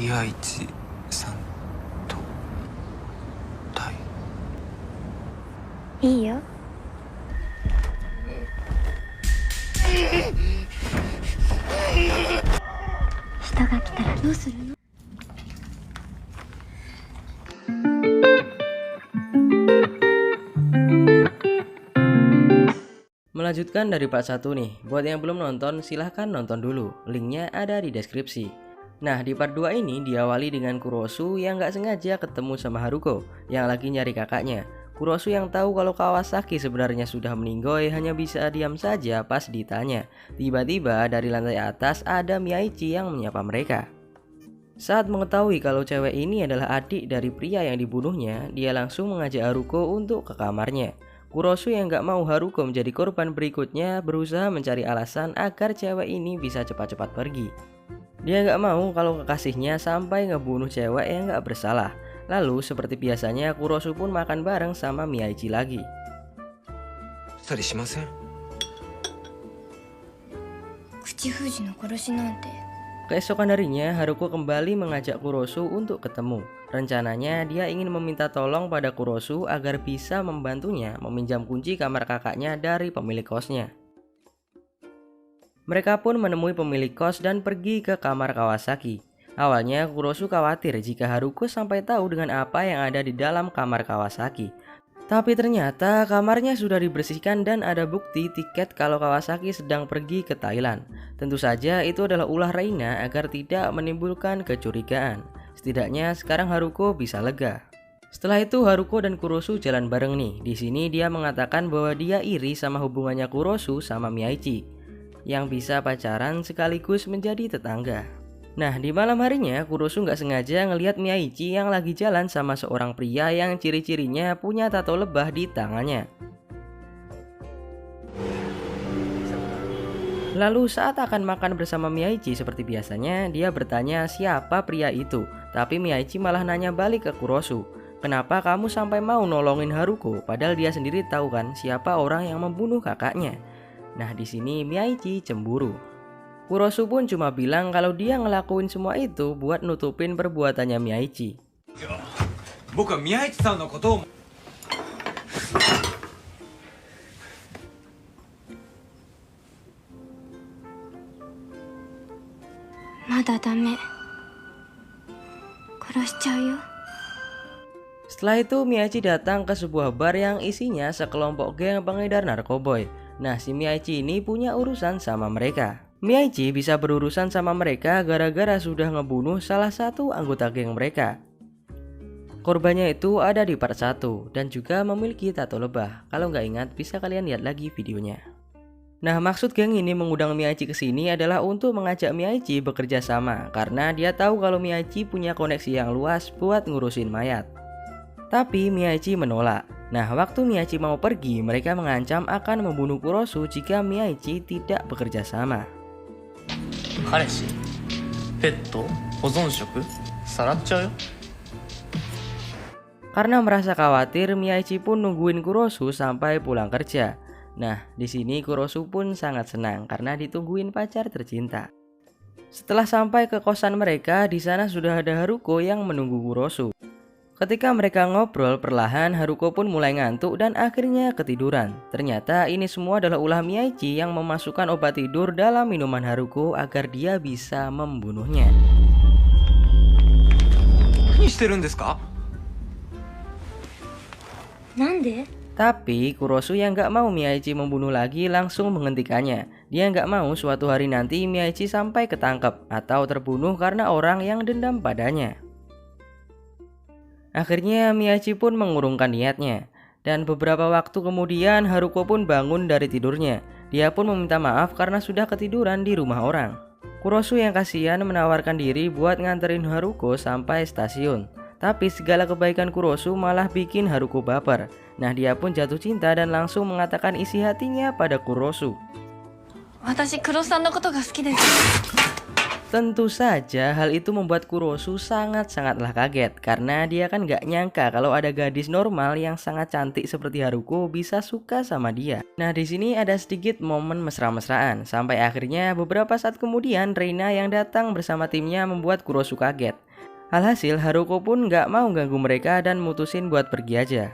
宮市さんと対。いいよ。人が来たらどうするの？ Melanjutkan dari part 1 nih, buat yang belum nonton silahkan nonton dulu, linknya ada di deskripsi. Nah di part 2 ini diawali dengan Kurosu yang gak sengaja ketemu sama Haruko yang lagi nyari kakaknya. Kurosu yang tahu kalau Kawasaki sebenarnya sudah meninggoy hanya bisa diam saja pas ditanya. Tiba-tiba dari lantai atas ada Miyaichi yang menyapa mereka. Saat mengetahui kalau cewek ini adalah adik dari pria yang dibunuhnya, dia langsung mengajak Haruko untuk ke kamarnya. Kurosu yang gak mau Haruko menjadi korban berikutnya berusaha mencari alasan agar cewek ini bisa cepat-cepat pergi. Dia gak mau kalau kekasihnya sampai ngebunuh cewek yang gak bersalah. Lalu seperti biasanya Kurosu pun makan bareng sama Miyaichi lagi. したりしません。口封じの殺しなんて。 Keesokan harinya Haruko kembali mengajak Kurosu untuk ketemu. Rencananya dia ingin meminta tolong pada Kurosu agar bisa membantunya meminjam kunci kamar kakaknya dari pemilik kosnya. Mereka pun menemui pemilik kos dan pergi ke kamar Kawasaki. Awalnya Kurosu khawatir jika Haruko sampai tahu dengan apa yang ada di dalam kamar Kawasaki. Tapi ternyata kamarnya sudah dibersihkan dan ada bukti tiket kalau Kawasaki sedang pergi ke Thailand. Tentu saja itu adalah ulah Reina agar tidak menimbulkan kecurigaan. Setidaknya sekarang Haruko bisa lega. Setelah itu Haruko dan Kurosu jalan bareng nih. Di sini dia mengatakan bahwa dia iri sama hubungannya Kurosu sama Miyaichi yang bisa pacaran sekaligus menjadi tetangga. Nah di malam harinya Kurosu nggak sengaja ngelihat Miyaichi yang lagi jalan sama seorang pria yang ciri-cirinya punya tato lebah di tangannya. Lalu saat akan makan bersama Miyaichi seperti biasanya dia bertanya siapa pria itu. Tapi Miyaichi malah nanya balik ke Kurosu, kenapa kamu sampai mau nolongin Haruko padahal dia sendiri tahu kan siapa orang yang membunuh kakaknya. Nah di sini Miyaichi cemburu. Kurosu pun cuma bilang kalau dia ngelakuin semua itu buat nutupin perbuatannya Miyaichi. 僕は宮市さんのことを。まだダメ。殺しちゃうよ。 Setelah itu Miyaichi datang ke sebuah bar yang isinya sekelompok geng pengedar narkoboy. Nah si Miyaichi ini punya urusan sama mereka. Miyaichi bisa berurusan sama mereka gara-gara sudah ngebunuh salah satu anggota geng mereka. Korbannya itu ada di part 1 dan juga memiliki tato lebah. Kalau nggak ingat bisa kalian lihat lagi videonya. Nah maksud geng ini mengundang Miyaichi ke sini adalah untuk mengajak Miyaichi bekerja sama karena dia tahu kalau Miyaichi punya koneksi yang luas buat ngurusin mayat. Tapi Miyaichi menolak. Nah waktu Miyaichi mau pergi mereka mengancam akan membunuh Kurosu jika Miyaichi tidak bekerja sama. 彼氏ペット保存食さらっちゃうよ Karena merasa khawatir, Miyaichi pun nungguin Kurosu sampai pulang kerja. Nah, di sini Kurosu pun sangat senang karena ditungguin pacar tercinta. Setelah sampai ke kosan mereka, di sana sudah ada Haruko yang menunggu Kurosu. Ketika mereka ngobrol perlahan, Haruko pun mulai ngantuk dan akhirnya ketiduran. Ternyata ini semua adalah ulah Miyaichi yang memasukkan obat tidur dalam minuman Haruko agar dia bisa membunuhnya. 何してるんですか。なんで？ Tapi Kurosu yang gak mau Miyaichi membunuh lagi langsung menghentikannya. Dia gak mau suatu hari nanti Miyaichi sampai ketangkep atau terbunuh karena orang yang dendam padanya. Akhirnya Miyaichi pun mengurungkan niatnya. Dan beberapa waktu kemudian Haruko pun bangun dari tidurnya. Dia pun meminta maaf karena sudah ketiduran di rumah orang. Kurosu yang kasihan menawarkan diri buat nganterin Haruko sampai stasiun. Tapi segala kebaikan Kurosu malah bikin Haruko baper. Nah dia pun jatuh cinta dan langsung mengatakan isi hatinya pada Kurosu. 私黒さんのことが好きです。 Tentu saja hal itu membuat Kurosu sangat-sangatlah kaget karena dia kan gak nyangka kalau ada gadis normal yang sangat cantik seperti Haruko bisa suka sama dia. Nah di sini ada sedikit momen mesra-mesraan sampai akhirnya beberapa saat kemudian Reina yang datang bersama timnya membuat Kurosu kaget. Alhasil Haruko pun nggak mau ganggu mereka dan mutusin buat pergi aja.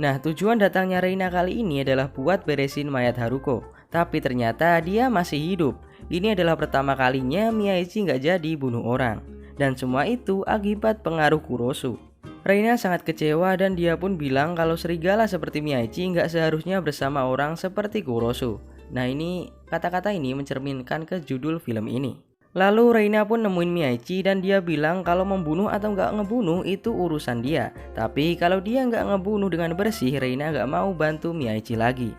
Nah, tujuan datangnya Reina kali ini adalah buat beresin mayat Haruko. Tapi ternyata dia masih hidup. Ini adalah pertama kalinya Miyaichi nggak jadi bunuh orang. Dan semua itu akibat pengaruh Kurosu. Reina sangat kecewa dan dia pun bilang kalau serigala seperti Miyaichi nggak seharusnya bersama orang seperti Kurosu. Nah, ini kata-kata ini mencerminkan ke judul film ini. Lalu Reina pun nemuin Miyaichi dan dia bilang kalau membunuh atau nggak ngebunuh itu urusan dia. Tapi kalau dia nggak ngebunuh dengan bersih, Reina nggak mau bantu Miyaichi lagi.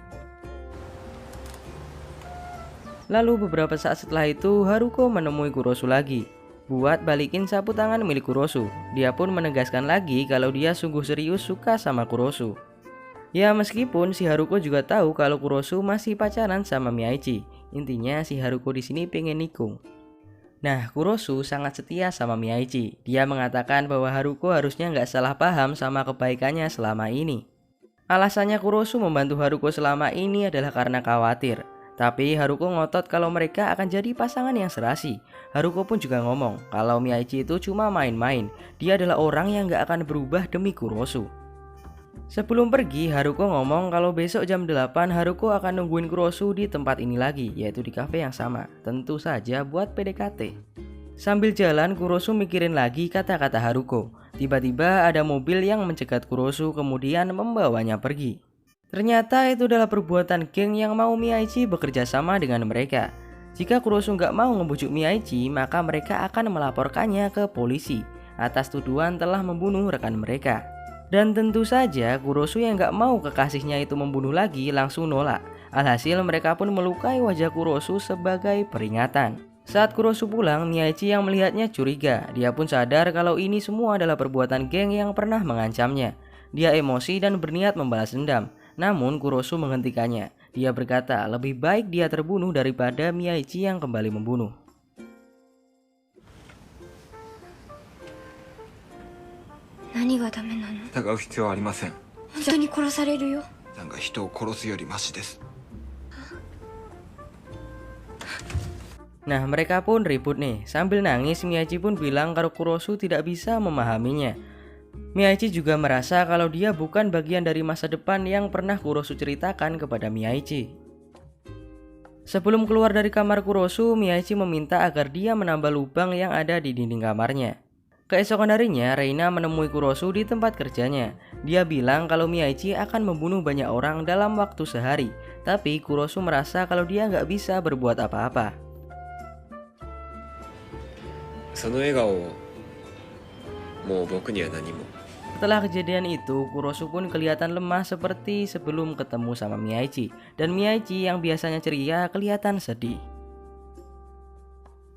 Lalu beberapa saat setelah itu Haruko menemui Kurosu lagi buat balikin sapu tangan milik Kurosu. Dia pun menegaskan lagi kalau dia sungguh serius suka sama Kurosu. Ya, meskipun si Haruko juga tahu kalau Kurosu masih pacaran sama Miyaichi. Intinya si Haruko di sini pengen nikung. Nah, Kurosu sangat setia sama Miyaichi. Dia mengatakan bahwa Haruko harusnya nggak salah paham sama kebaikannya selama ini. Alasannya Kurosu membantu Haruko selama ini adalah karena khawatir. Tapi Haruko ngotot kalau mereka akan jadi pasangan yang serasi. Haruko pun juga ngomong kalau Miyaichi itu cuma main-main. Dia adalah orang yang nggak akan berubah demi Kurosu. Sebelum pergi, Haruko ngomong kalau besok jam 8 Haruko akan nungguin Kurosu di tempat ini lagi, yaitu di kafe yang sama. Tentu saja buat PDKT. Sambil jalan, Kurosu mikirin lagi kata-kata Haruko. Tiba-tiba ada mobil yang mencegat Kurosu kemudian membawanya pergi. Ternyata itu adalah perbuatan geng yang mau Miyaichi bekerja sama dengan mereka. Jika Kurosu nggak mau ngebujuk Miyaichi, maka mereka akan melaporkannya ke polisi atas tuduhan telah membunuh rekan mereka. Dan tentu saja Kurosu yang gak mau kekasihnya itu membunuh lagi langsung nolak. Alhasil mereka pun melukai wajah Kurosu sebagai peringatan. Saat Kurosu pulang, Miyaichi yang melihatnya curiga. Dia pun sadar kalau ini semua adalah perbuatan geng yang pernah mengancamnya. Dia emosi dan berniat membalas dendam. Namun Kurosu menghentikannya. Dia berkata lebih baik dia terbunuh daripada Miyaichi yang kembali membunuh.疑う必要はありません。本当に殺されるよ。さんが人を殺すよりマシです。 Nah, mereka pun ribut nih. Sambil nangis, Miyaichi pun bilang kalau Kurosu tidak bisa memahaminya. Miyaichi juga merasa kalau dia bukan bagian dari masa depan yang pernah Kurosu ceritakan kepada Miyaichi. Sebelum keluar dari kamar Kurosu, Miyaichi meminta agar dia menambah lubang yang ada di dinding kamarnya. Keesokan harinya, Reina menemui Kurosu di tempat kerjanya. Dia bilang kalau Miyaichi akan membunuh banyak orang dalam waktu sehari. Tapi Kurosu merasa kalau dia nggak bisa berbuat apa-apa. その笑顔をもう僕には何も。 Setelah kejadian itu, Kurosu pun kelihatan lemah seperti sebelum ketemu sama Miyaichi. Dan Miyaichi yang biasanya ceria kelihatan sedih.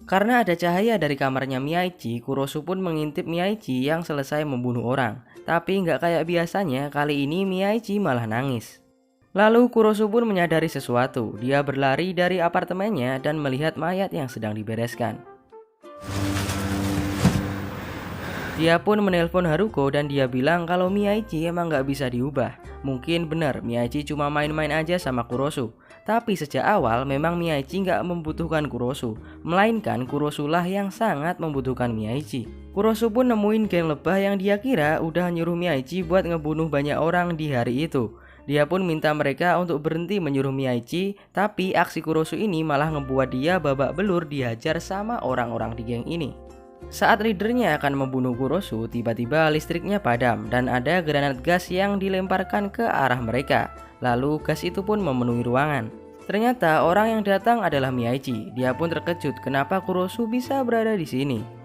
Karena ada cahaya dari kamarnya Miyaichi, Kurosu pun mengintip Miyaichi yang selesai membunuh orang. Tapi nggak kayak biasanya, kali ini Miyaichi malah nangis. Lalu Kurosu pun menyadari sesuatu. Dia berlari dari apartemennya dan melihat mayat yang sedang dibereskan. Dia pun menelpon Haruko dan dia bilang kalau Miyaichi emang nggak bisa diubah. Mungkin benar Miyaichi cuma main-main aja sama Kurosu. Tapi sejak awal memang Miyaichi nggak membutuhkan Kurosu, melainkan Kurosu lah yang sangat membutuhkan Miyaichi. Kurosu pun nemuin geng lebah yang dia kira udah nyuruh Miyaichi buat ngebunuh banyak orang di hari itu. Dia pun minta mereka untuk berhenti menyuruh Miyaichi, tapi aksi Kurosu ini malah ngebuat dia babak belur dihajar sama orang-orang di geng ini. Saat leadernya akan membunuh Kurosu, tiba-tiba listriknya padam dan ada granat gas yang dilemparkan ke arah mereka. Lalu gas itu pun memenuhi ruangan. Ternyata orang yang datang adalah Miyaichi. Dia pun terkejut kenapa Kurosu bisa berada di sini.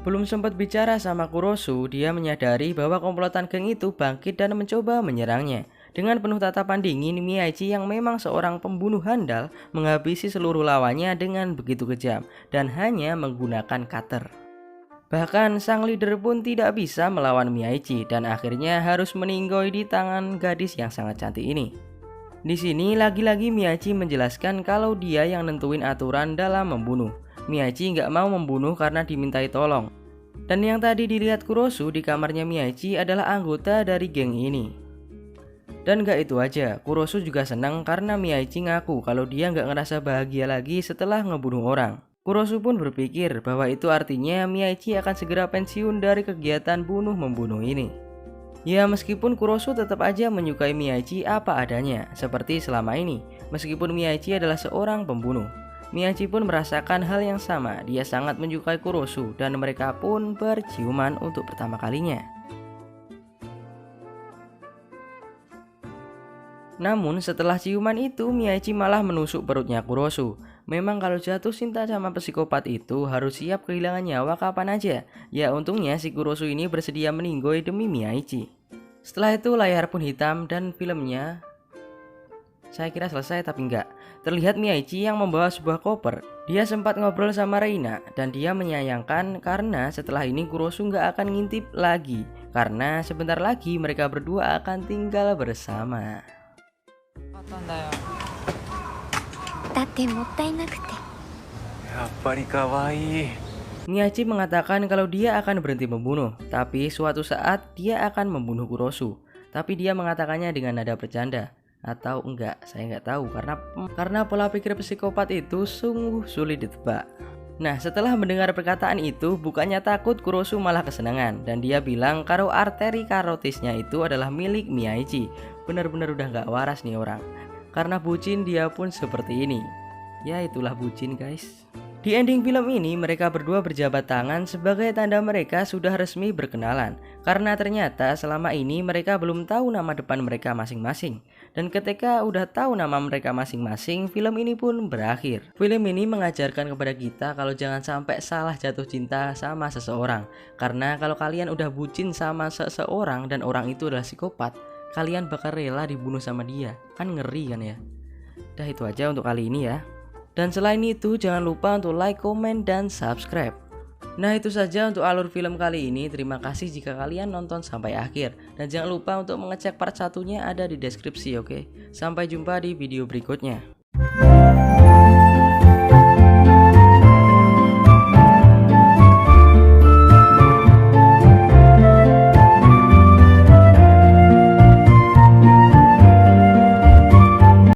Belum sempat bicara sama Kurosu, dia menyadari bahwa komplotan geng itu bangkit dan mencoba menyerangnya. Dengan penuh tatapan dingin, Miyaichi yang memang seorang pembunuh handal menghabisi seluruh lawannya dengan begitu kejam dan hanya menggunakan cutter. Bahkan sang leader pun tidak bisa melawan Miyaichi dan akhirnya harus meninggoy di tangan gadis yang sangat cantik ini. Di sini lagi-lagi Miyaichi menjelaskan kalau dia yang nentuin aturan dalam membunuh. Miyaichi nggak mau membunuh karena dimintai tolong. Dan yang tadi dilihat Kurosu di kamarnya Miyaichi adalah anggota dari geng ini. Dan gak itu aja, Kurosu juga senang karena Miyaichi ngaku kalau dia nggak ngerasa bahagia lagi setelah ngebunuh orang. Kurosu pun berpikir bahwa itu artinya Miyaichi akan segera pensiun dari kegiatan bunuh-membunuh ini. Ya, meskipun Kurosu tetap aja menyukai Miyaichi apa adanya, seperti selama ini. Meskipun Miyaichi adalah seorang pembunuh, Miyaichi pun merasakan hal yang sama. Dia sangat menyukai Kurosu dan mereka pun berciuman untuk pertama kalinya. Namun setelah ciuman itu, Miyaichi malah menusuk perutnya Kurosu. Memang kalau jatuh cinta sama psikopat itu harus siap kehilangan nyawa kapan aja. Ya untungnya si Kurosu ini bersedia meninggoy demi Miyaichi. Setelah itu layar pun hitam dan filmnya saya kira selesai, tapi enggak. Terlihat Miyaichi yang membawa sebuah koper. Dia sempat ngobrol sama Reina dan dia menyayangkan karena setelah ini Kurosu nggak akan ngintip lagi. Karena sebentar lagi mereka berdua akan tinggal bersama. ったんだよ。だってもったいなくて。やっぱり可愛い。 Miyaichi mengatakan kalau dia akan berhenti membunuh, tapi suatu saat dia akan membunuh Kurosu. Tapi dia mengatakannya dengan nada bercanda. Atau enggak, saya nggak tahu karena pola pikir psikopat itu sungguh sulit ditebak. Nah, setelah mendengar perkataan itu, bukannya takut, Kurosu malah kesenangan. Dan dia bilang kalau arteri karotisnya itu adalah milik Miyaichi. Benar-benar udah nggak waras nih orang. Karena bucin dia pun seperti ini. Ya itulah bucin guys. Di ending film ini mereka berdua berjabat tangan sebagai tanda mereka sudah resmi berkenalan. Karena ternyata selama ini mereka belum tahu nama depan mereka masing-masing. Dan ketika udah tahu nama mereka masing-masing, film ini pun berakhir. Film ini mengajarkan kepada kita kalau jangan sampai salah jatuh cinta sama seseorang. Karena kalau kalian udah bucin sama seseorang dan orang itu adalah psikopat, kalian bakal rela dibunuh sama dia. Kan ngeri kan ya. Dah itu aja untuk kali ini ya. Dan selain itu jangan lupa untuk like, komen, dan subscribe. Nah itu saja untuk alur film kali ini. Terima kasih jika kalian nonton sampai akhir. Dan jangan lupa untuk mengecek part 1-nya ada di deskripsi, oke? Sampai jumpa di video berikutnya.